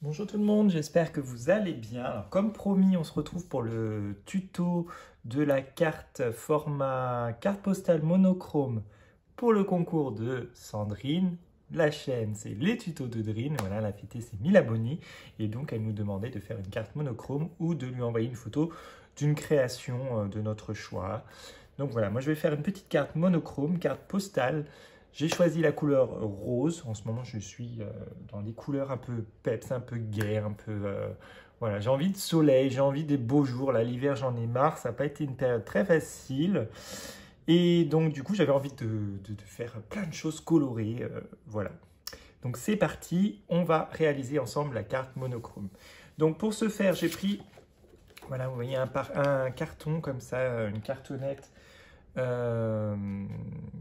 Bonjour tout le monde, j'espère que vous allez bien. Alors, comme promis, on se retrouve pour le tuto de la carte format carte postale monochrome pour le concours de Sandrine. La chaîne, c'est les tutos de Drine. Voilà, elle a fêté ses 1000 abonnés et donc elle nous demandait de faire une carte monochrome ou de lui envoyer une photo d'une création de notre choix. Donc voilà, moi je vais faire une petite carte monochrome, carte postale. J'ai choisi la couleur rose. En ce moment, je suis dans des couleurs un peu peps, un peu gai, un peu... voilà, j'ai envie de soleil, j'ai envie des beaux jours. Là, l'hiver, j'en ai marre. Ça n'a pas été une période très facile. Et donc, du coup, j'avais envie de faire plein de choses colorées. Voilà. Donc, c'est parti. On va réaliser ensemble la carte monochrome. Donc, pour ce faire, j'ai pris... Voilà, vous voyez un carton comme ça, une cartonnette euh,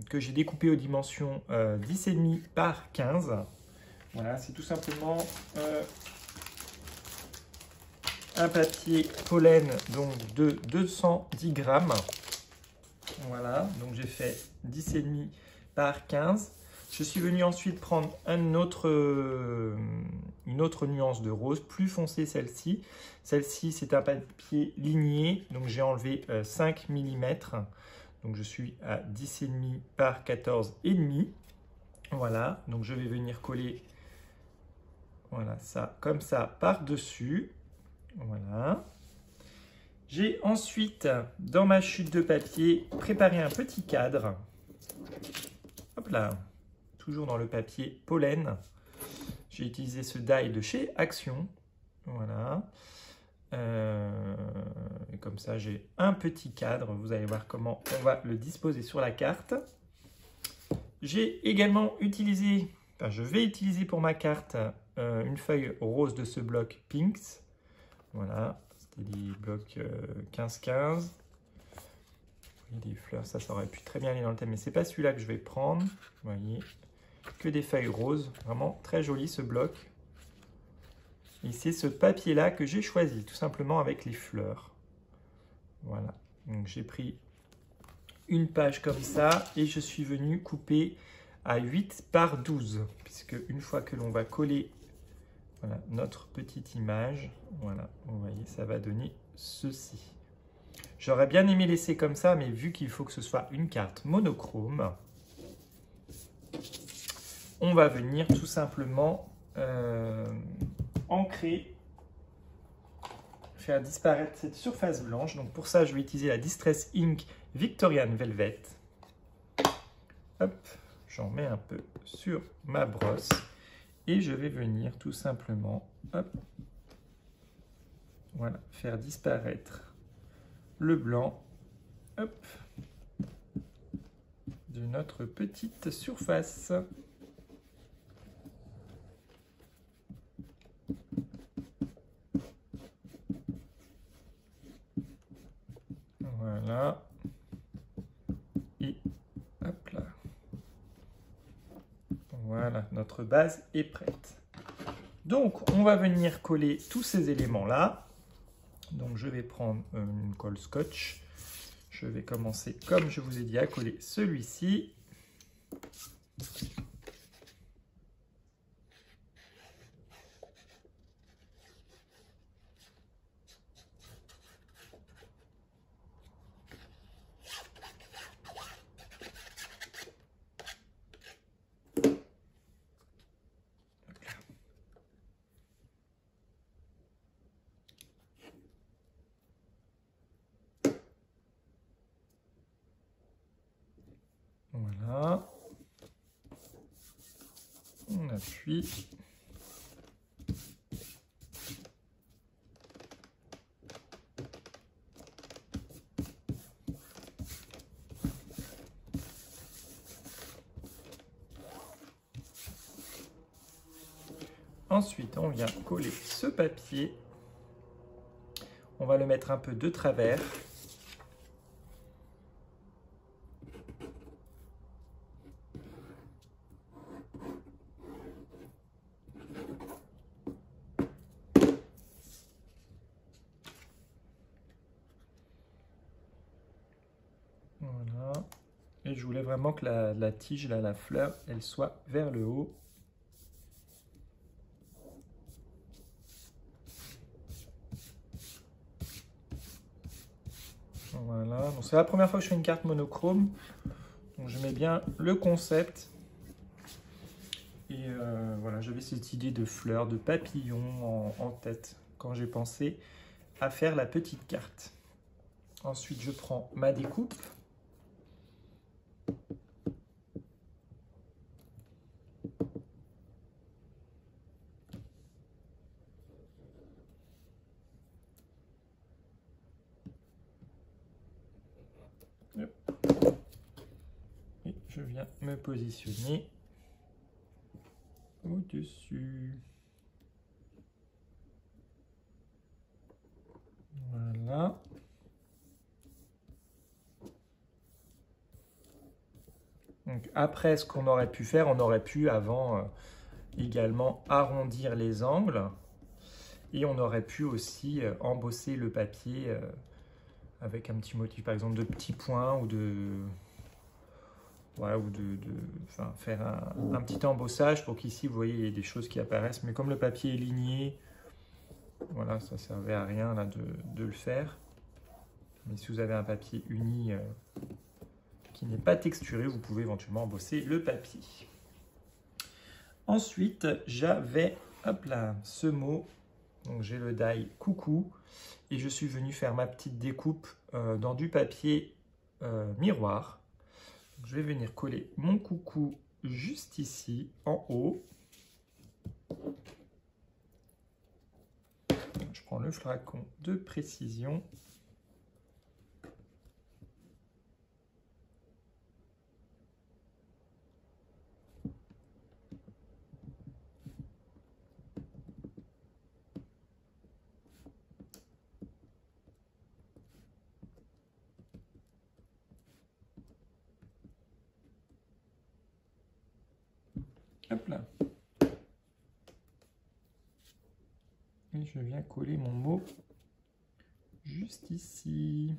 que j'ai découpé aux dimensions 10,5 par 15. Voilà, c'est tout simplement un papier pollen donc de 210 grammes. Voilà, donc j'ai fait 10,5 par 15. Je suis venu ensuite prendre une autre nuance de rose, plus foncée celle-ci. Celle-ci, c'est un papier ligné, donc j'ai enlevé 5 mm. Donc je suis à 10,5 par 14,5. Voilà, donc je vais venir coller voilà, ça comme ça par-dessus. Voilà. J'ai ensuite, dans ma chute de papier, préparé un petit cadre. Hop là, toujours dans le papier pollen. J'ai utilisé ce die de chez Action. Voilà. Et comme ça, j'ai un petit cadre. Vous allez voir comment on va le disposer sur la carte. J'ai également utilisé, enfin je vais utiliser pour ma carte une feuille rose de ce bloc Pinks. Voilà, c'était des blocs 15-15. Des fleurs, ça aurait pu très bien aller dans le thème, mais c'est pas celui-là que je vais prendre. Vous voyez, que des feuilles roses, vraiment très joli ce bloc. Et c'est ce papier-là que j'ai choisi, tout simplement avec les fleurs. Voilà, donc j'ai pris une page comme ça et je suis venu couper à 8 par 12, puisque une fois que l'on va coller voilà, notre petite image, voilà, vous voyez, ça va donner ceci. J'aurais bien aimé laisser comme ça, mais vu qu'il faut que ce soit une carte monochrome, on va venir tout simplement ancrer, faire disparaître cette surface blanche. Donc pour ça, je vais utiliser la Distress Ink Victorian Velvet. Hop, j'en mets un peu sur ma brosse et je vais venir tout simplement, hop, voilà, faire disparaître le blanc, hop, de notre petite surface. Voilà. Et hop là. Voilà, notre base est prête. Donc, on va venir coller tous ces éléments-là. Donc, je vais prendre une colle scotch. Je vais commencer, comme je vous ai dit, à coller celui-ci. Voilà. On appuie. Ensuite, on vient coller ce papier. On va le mettre un peu de travers. Voilà. Et je voulais vraiment que la tige, là, la fleur, elle soit vers le haut. Voilà, donc c'est la première fois que je fais une carte monochrome. Donc j'aimais bien le concept. Et voilà, j'avais cette idée de fleurs, de papillons en tête quand j'ai pensé à faire la petite carte. Ensuite, je prends ma découpe. Et je viens me positionner au-dessus. Voilà. Donc après, ce qu'on aurait pu faire, on aurait pu avant également arrondir les angles et on aurait pu aussi embosser le papier avec un petit motif, par exemple de petits points ou voilà, ou enfin, faire un petit embossage pour qu'ici, vous voyez, il y ait des choses qui apparaissent. Mais comme le papier est ligné, voilà, ça ne servait à rien là, de le faire. Mais si vous avez un papier uni qui n'est pas texturé, vous pouvez éventuellement embosser le papier. Ensuite, j'avais, hop là, ce mot. Donc j'ai le die coucou et je suis venu faire ma petite découpe dans du papier miroir. Donc, je vais venir coller mon coucou juste ici, en haut. Donc, je prends le flacon de précision. Hop là. Et je viens coller mon mot juste ici.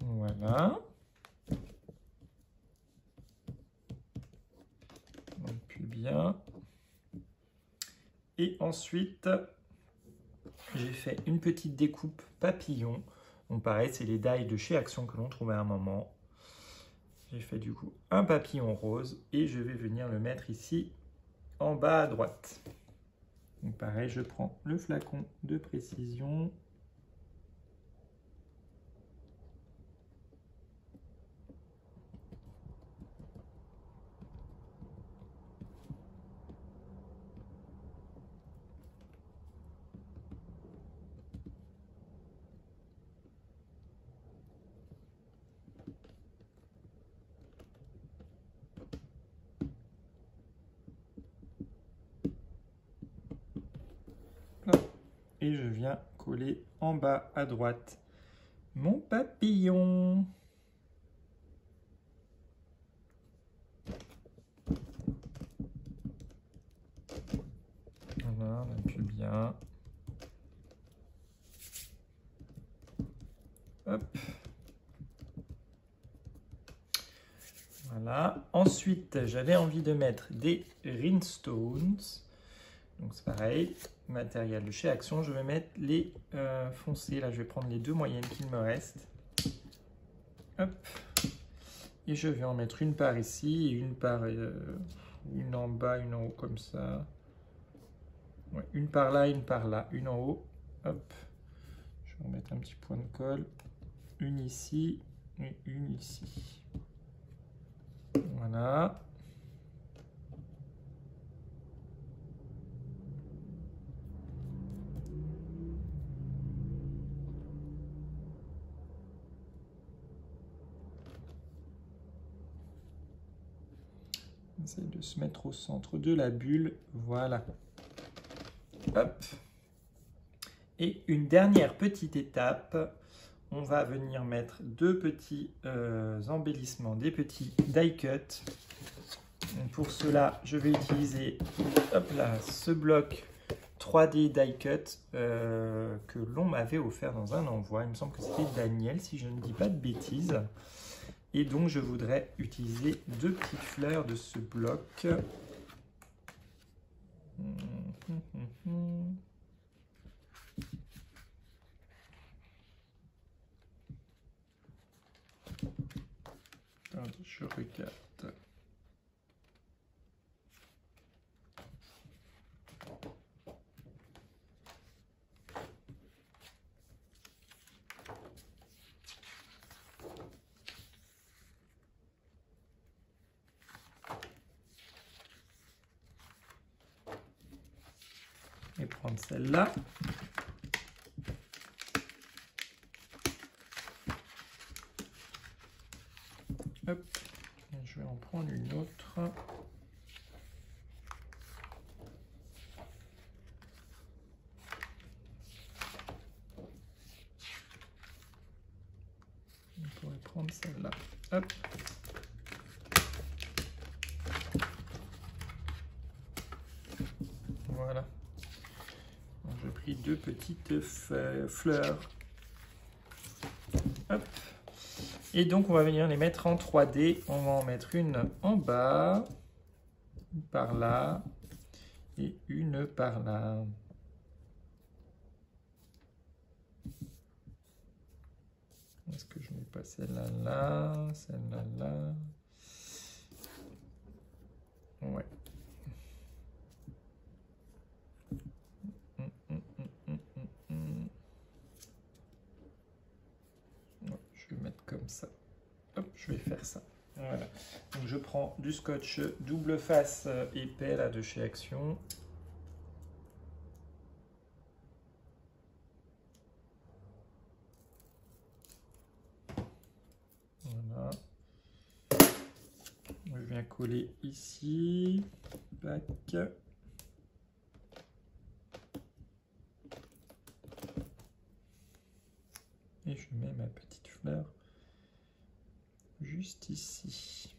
Voilà. Donc, puis bien. Et ensuite, j'ai fait une petite découpe papillon. Donc pareil, c'est les die de chez Action que l'on trouvait à un moment. J'ai fait du coup un papillon rose et je vais venir le mettre ici en bas à droite. Donc pareil, je prends le flacon de précision. Et je viens coller en bas à droite mon papillon. Voilà, on appuie bien. Hop. Voilà. Ensuite, j'avais envie de mettre des rhinestones. Donc c'est pareil, matériel de chez Action. Je vais mettre les foncés. Là, je vais prendre les deux moyennes qu'il me reste. Hop. Et je vais en mettre une par ici et une par une en bas, une en haut comme ça. Ouais, une par là, une par là, une en haut. Hop. Je vais remettre un petit point de colle. Une ici et une ici. Voilà. On essaie de se mettre au centre de la bulle. Voilà. Hop. Et une dernière petite étape. On va venir mettre deux petits embellissements, des petits die cut. Donc pour cela, je vais utiliser hop là, ce bloc 3D die cut que l'on m'avait offert dans un envoi. Il me semble que c'était Daniel, si je ne dis pas de bêtises. Et donc, je voudrais utiliser deux petites fleurs de ce bloc. je regarde. Et prendre celle-là. Hop, et je vais en prendre une autre. On pourrait prendre celle-là. Hop. Voilà. J'ai pris deux petites fleurs. Hop. Et donc, on va venir les mettre en 3D. On va en mettre une en bas, par là, et une par là. Est-ce que je mets pas celle-là là, celle-là là? Ouais. Je vais mettre comme ça. Hop, je vais faire ça. Voilà. Donc je prends du scotch double face épais là de chez Action. Voilà. Je viens coller ici. Bac. Et je mets ma petite fleur juste ici.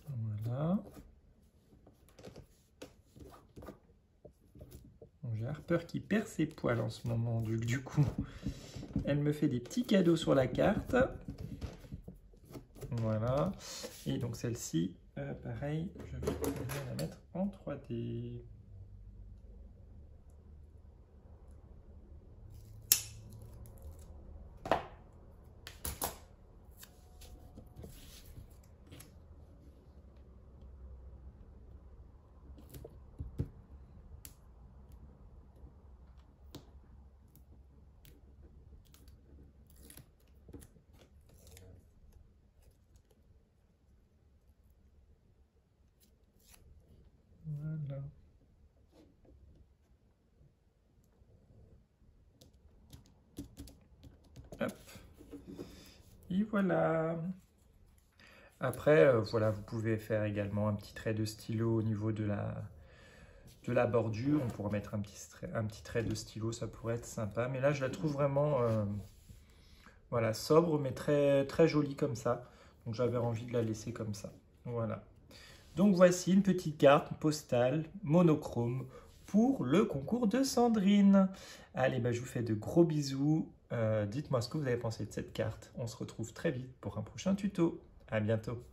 Voilà. J'ai Harper qui perd ses poils en ce moment, du coup. Elle me fait des petits cadeaux sur la carte. Voilà. Et donc celle-ci, pareil, je vais la mettre en 3D. Voilà. Hop. Et voilà. Après, voilà, vous pouvez faire également un petit trait de stylo au niveau de la bordure. On pourra mettre un petit trait de stylo, ça pourrait être sympa. Mais là, je la trouve vraiment voilà, sobre, mais très, très jolie comme ça. Donc, j'avais envie de la laisser comme ça. Voilà. Donc, voici une petite carte postale monochrome pour le concours de Sandrine. Allez, bah, je vous fais de gros bisous. Dites-moi ce que vous avez pensé de cette carte. On se retrouve très vite pour un prochain tuto. À bientôt.